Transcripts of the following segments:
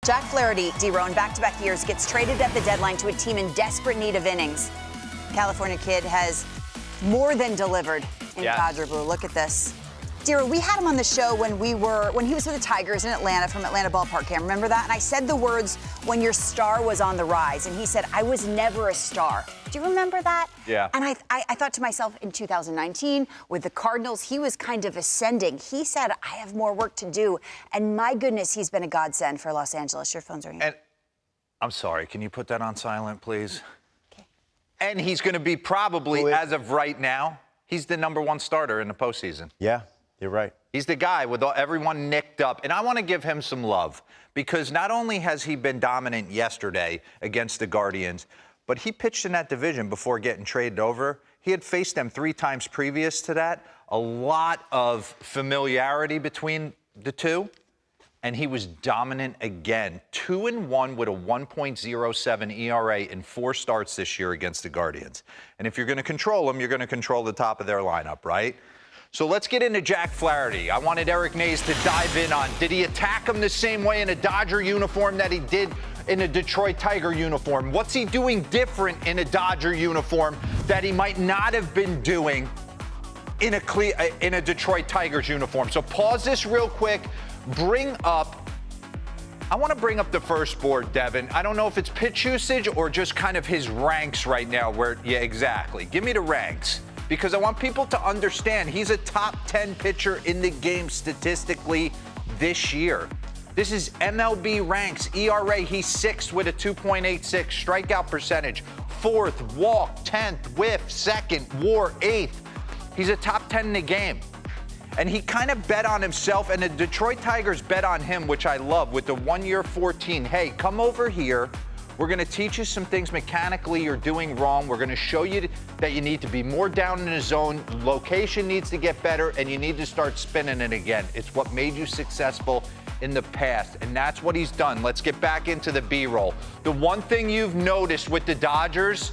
Jack Flaherty, D-Row, in back-to-back years, gets traded at the deadline to a team in desperate need of innings. California kid has more than delivered in Dodger blue. Look at this. D-Row, we had him on the show when he was with the Tigers in Atlanta from Atlanta Ballpark Cam. Remember that? And I said the words, when your star was on the rise. And he said, I was never a star. Do you remember that? Yeah. And I thought to myself, in 2019, with the Cardinals, he was kind of ascending. He said, I have more work to do. And my goodness, he's been a godsend for Los Angeles. Your phone's ringing. And I'm sorry, can you put that on silent, please? Okay. And he's going to be probably, as of right now, he's the #1 starter in the postseason. Yeah, you're right. He's the guy with everyone nicked up. And I want to give him some love because not only has he been dominant yesterday against the Guardians, but he pitched in that division before getting traded over. He had faced them 3 times previous to that. A lot of familiarity between the two. And he was dominant again. 2-1 with a 1.07 ERA in 4 starts this year against the Guardians. And if you're going to control him, you're going to control the top of their lineup, right? So let's get into Jack Flaherty. I wanted Eric Mays to dive in on, did he attack him the same way in a Dodger uniform that he did in a Detroit Tiger uniform? What's he doing different in a Dodger uniform that he might not have been doing in a Detroit Tigers uniform? So pause this real quick. I want to bring up the first board, Devin. I don't know if it's pitch usage or just kind of his ranks right now yeah, exactly. Give me the ranks. Because I want people to understand he's a top 10 pitcher in the game statistically this year. This is MLB ranks. ERA, he's 6th with a 2.86. Strikeout percentage, 4th. Walk, 10th. Whiff, 2nd. WAR, 8th. He's a top 10 in the game. And he kind of bet on himself, and the Detroit Tigers bet on him, which I love, with the 1-year 14. Hey, come over here. We're going to teach you some things mechanically you're doing wrong. We're going to show you that you need to be more down in the zone. Location needs to get better, and you need to start spinning it again. It's what made you successful in the past, and that's what he's done. Let's get back into the B-roll. The one thing you've noticed with the Dodgers,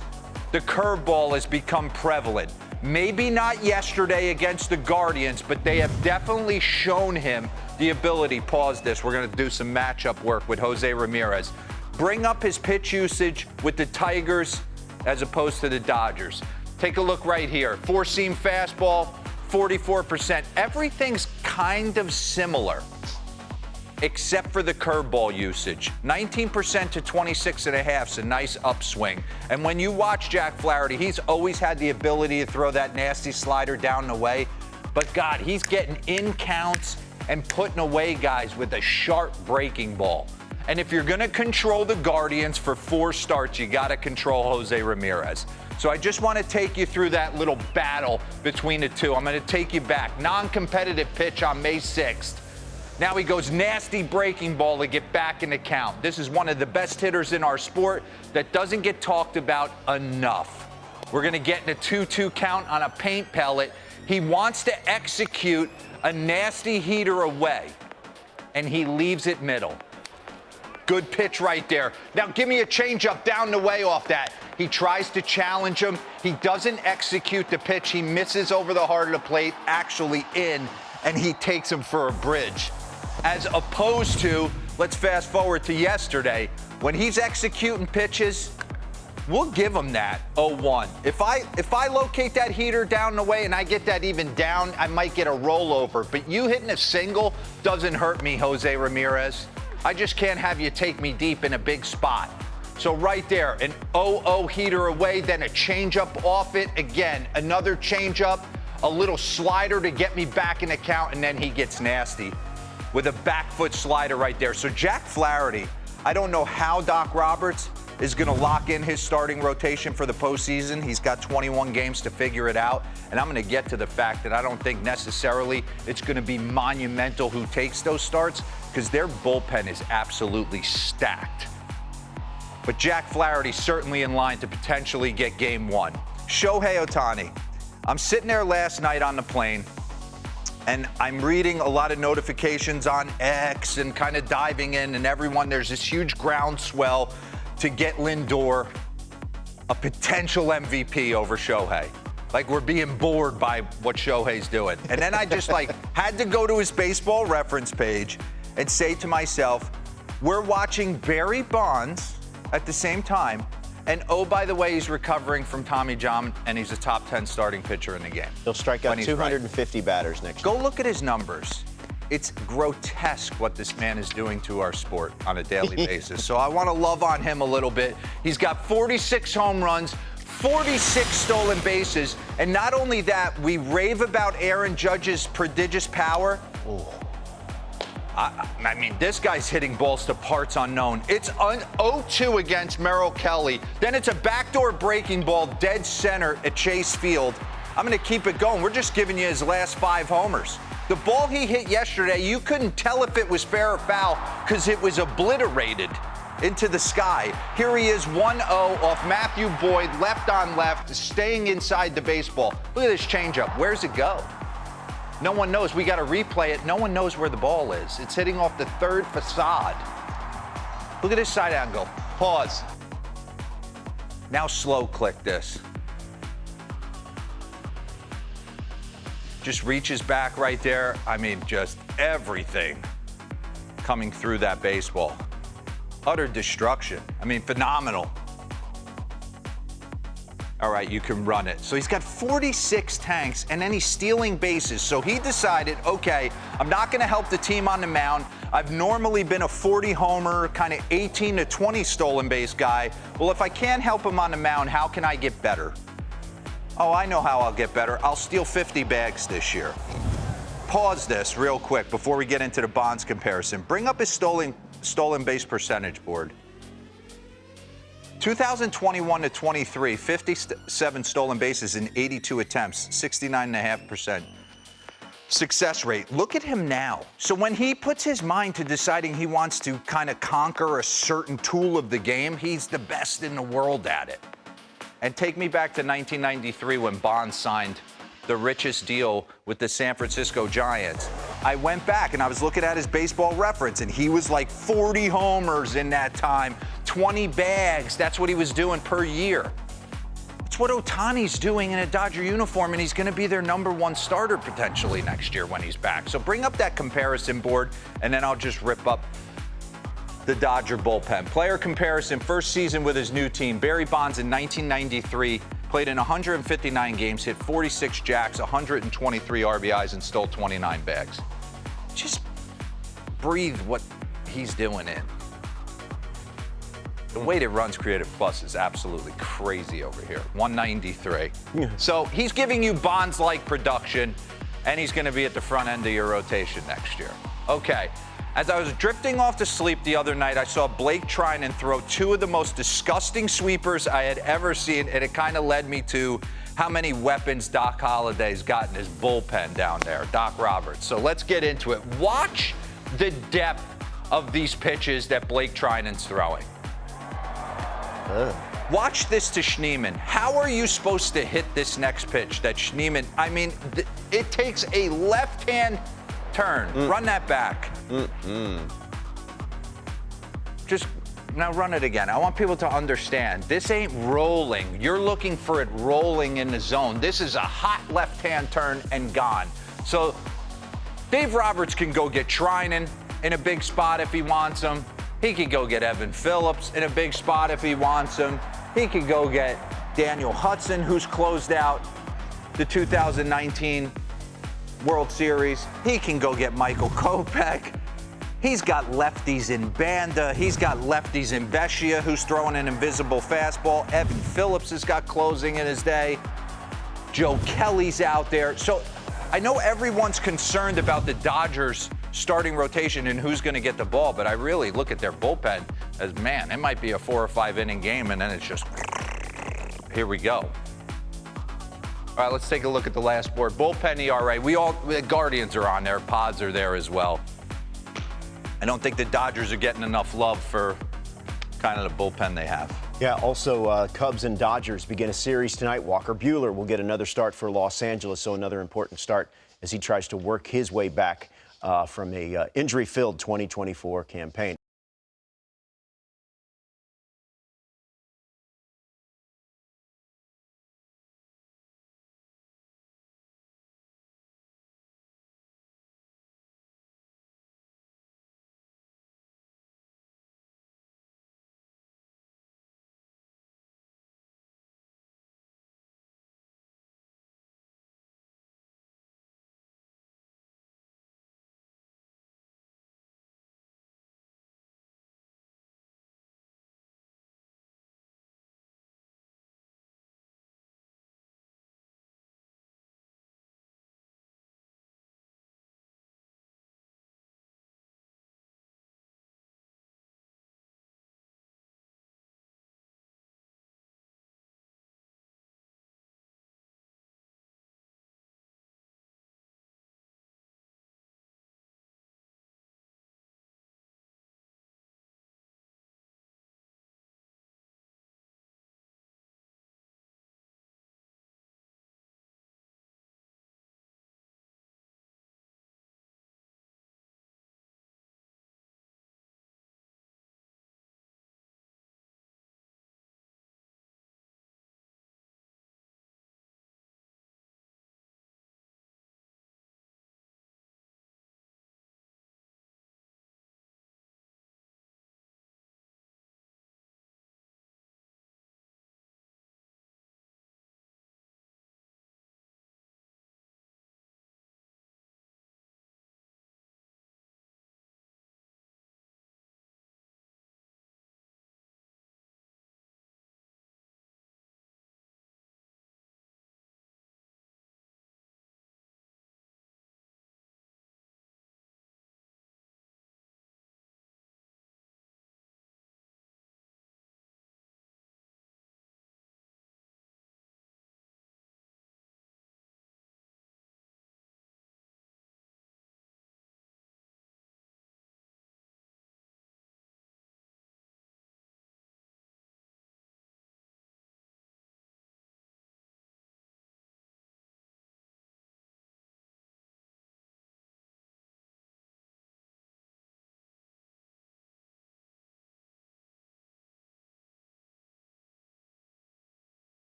the curveball has become prevalent. Maybe not yesterday against the Guardians, but they have definitely shown him the ability. Pause this. We're going to do some matchup work with Jose Ramirez. Bring up his pitch usage with the Tigers as opposed to the Dodgers. Take a look right here. 4-seam fastball, 44%. Everything's kind of similar, except for the curveball usage. 19% to 26.5 is a nice upswing. And when you watch Jack Flaherty, he's always had the ability to throw that nasty slider down the way. But, God, he's getting in counts and putting away guys with a sharp breaking ball. And if you're going to control the Guardians for 4 starts, you got to control Jose Ramirez. So I just want to take you through that little battle between the two. I'm going to take you back. Non-competitive pitch on May 6th. Now he goes nasty breaking ball to get back in the count. This is one of the best hitters in our sport that doesn't get talked about enough. We're going to get in a 2-2 count on a paint pellet. He wants to execute a nasty heater away, and he leaves it middle. Good pitch right there. Now give me a changeup down the way off that. He tries to challenge him. He doesn't execute the pitch. He misses over the heart of the plate, actually in, and he takes him for a bridge. As opposed to, let's fast forward to yesterday, when he's executing pitches, we'll give him that 0-1. If I locate that heater down the way and I get that even down, I might get a rollover. But you hitting a single doesn't hurt me, Jose Ramirez. I just can't have you take me deep in a big spot. So right there, an 0-0 heater away, then a changeup off it. Again, another changeup, a little slider to get me back in the count, and then he gets nasty with a back foot slider right there. So Jack Flaherty, I don't know how Doc Roberts is going to lock in his starting rotation for the postseason. He's got 21 games to figure it out. And I'm going to get to the fact that I don't think necessarily it's going to be monumental who takes those starts, because their bullpen is absolutely stacked. But Jack Flaherty certainly in line to potentially get game 1. Shohei Ohtani. I'm sitting there last night on the plane, and I'm reading a lot of notifications on X and kind of diving in, and everyone, there's this huge groundswell to get Lindor a potential MVP over Shohei. Like, we're being bored by what Shohei's doing. And then I just had to go to his baseball reference page and say to myself, We're watching Barry Bonds at the same time. And oh, by the way, he's recovering from Tommy John, and he's a top 10 starting pitcher in the game. He'll strike out 250 batters next year. Go look at his numbers. It's grotesque what this man is doing to our sport on a daily basis. So I want to love on him a little bit. He's got 46 home runs, 46 stolen bases, and not only that, we rave about Aaron Judge's prodigious power. Ooh. I mean, this guy's hitting balls to parts unknown. It's 0-2 against Merrill Kelly. Then it's a backdoor breaking ball dead center at Chase Field. I'm going to keep it going. We're just giving you his last 5 homers. The ball he hit yesterday, you couldn't tell if it was fair or foul because it was obliterated into the sky. Here he is, 1-0 off Matthew Boyd, left on left, staying inside the baseball. Look at this changeup. Where's it go? No one knows. We got to replay it. No one knows where the ball is. It's hitting off the third facade. Look at this side angle. Pause. Now slow click this. Just reaches back right there. I mean, just everything coming through that baseball. Utter destruction. I mean, phenomenal. All right, you can run it. So he's got 46 tanks, and then he's stealing bases. So he decided, okay, I'm not going to help the team on the mound. I've normally been a 40-homer, kind of 18 to 20 stolen base guy. Well, if I can't help him on the mound, how can I get better? Oh, I know how I'll get better. I'll steal 50 bags this year. Pause this real quick before we get into the Bonds comparison. Bring up his stolen base percentage board. 2021 to 23, 57 stolen bases in 82 attempts, 69.5% success rate. Look at him now. So when he puts his mind to deciding he wants to kind of conquer a certain tool of the game, he's the best in the world at it. And take me back to 1993 when Bonds signed the richest deal with the San Francisco Giants. I went back and I was looking at his baseball reference, and he was like 40 homers in that time, 20 bags. That's what he was doing per year. It's what Ohtani's doing in a Dodger uniform, and he's going to be their #1 starter potentially next year when he's back. So bring up that comparison board, and then I'll just rip up the Dodger bullpen. Player comparison, first season with his new team. Barry Bonds in 1993 played in 159 games, hit 46 jacks, 123 RBIs, and stole 29 bags. Just breathe what he's doing in. The weighted runs created plus is absolutely crazy over here. 193. So he's giving you Bonds-like production, and he's going to be at the front end of your rotation next year. Okay. As I was drifting off to sleep the other night, I saw Blake Treinen throw 2 of the most disgusting sweepers I had ever seen, and it kind of led me to how many weapons Doc Holliday's got in his bullpen down there, Doc Roberts. So let's get into it. Watch the depth of these pitches that Blake Treinen's throwing. Watch this to Schneemann. How are you supposed to hit this next pitch that Schneemann, I mean, it takes a left-hand turn. Run that back. Just now run it again. I want people to understand. This ain't rolling. You're looking for it rolling in the zone. This is a hot left-hand turn and gone. So Dave Roberts can go get Treinen in a big spot if he wants him. He could go get Evan Phillips in a big spot if he wants him. He could go get Daniel Hudson, who's closed out the 2019 World Series. He can go get Michael Kopech. He's got lefties in Banda. He's got lefties in Vesia, who's throwing an invisible fastball. Evan Phillips has got closing in his day. Joe Kelly's out there. So I know everyone's concerned about the Dodgers starting rotation and who's going to get the ball, but I really look at their bullpen as, man, it might be a 4 or 5 inning game, and then it's just, here we go. All right, let's take a look at the last board. Bullpen ERA. The Guardians are on there. Pods are there as well. I don't think the Dodgers are getting enough love for kind of the bullpen they have. Yeah, also Cubs and Dodgers begin a series tonight. Walker Buehler will get another start for Los Angeles, so another important start as he tries to work his way back from a injury-filled 2024 campaign.